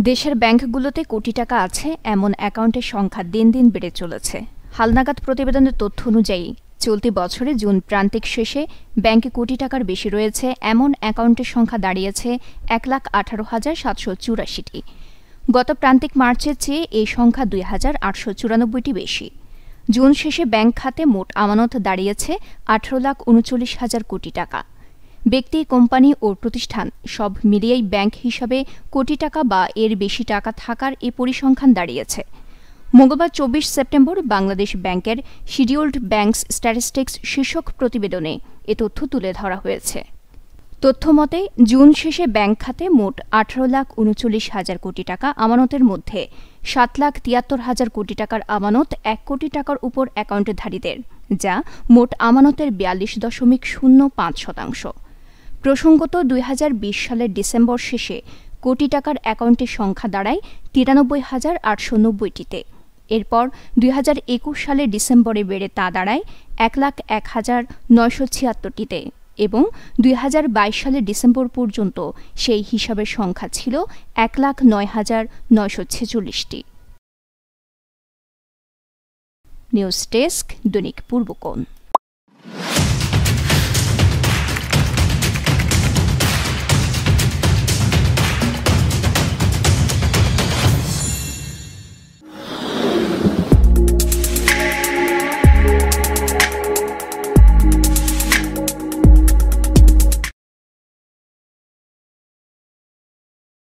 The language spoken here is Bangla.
দেশের ব্যাংকগুলোতে কোটি টাকা আছে এমন অ্যাকাউন্টের সংখ্যা দিন দিন বেড়ে চলেছে। হালনাগাদ প্রতিবেদনের তথ্য অনুযায়ী চলতি বছরে জুন প্রান্তিক শেষে ব্যাংকে কোটি টাকার বেশি রয়েছে এমন অ্যাকাউন্টের সংখ্যা দাঁড়িয়েছে ১,১৮,৭৮৪টি। গত প্রান্তিক মার্চের চেয়ে এই সংখ্যা ২,৮৯৪টি বেশি। জুন শেষে ব্যাংক খাতে মোট আমানত দাঁড়িয়েছে ১৮,৩৯,০০০ কোটি টাকা। ব্যক্তি, কোম্পানি ও প্রতিষ্ঠান সব মিলিয়েই ব্যাংক হিসাবে কোটি টাকা বা এর বেশি টাকা থাকার এ পরিসংখ্যান দাঁড়িয়েছে। মঙ্গলবার ২৪ সেপ্টেম্বর বাংলাদেশ ব্যাংকের শিডিউলড ব্যাংকস স্ট্যাটিস্টিক্স শীর্ষক প্রতিবেদনে এ তথ্য তুলে ধরা হয়েছে। তথ্যমতে জুন শেষে ব্যাংক খাতে মোট ১৮,৩৯,০০০ কোটি টাকা আমানতের মধ্যে ৭,৭৩,০০০ কোটি টাকার আমানত ১ কোটি টাকার উপর অ্যাকাউন্টধারীদের, যা মোট আমানতের ৪২.০৫%। প্রসঙ্গত ২০২০ সালের ডিসেম্বর শেষে কোটি টাকার অ্যাকাউন্টের সংখ্যা দাঁড়ায় ৯৩,৮৯০টিতে। এরপর ২০২১ সালের ডিসেম্বরে বেড়ে তা দাঁড়ায় ১,০১,৯৭৬টিতে এবং ২০২২ সালের ডিসেম্বর পর্যন্ত সেই হিসাবের সংখ্যা ছিল ১,০৯,৯৪৬টি। নিউজ ডেস্ক, দৈনিক পূর্বকোণ।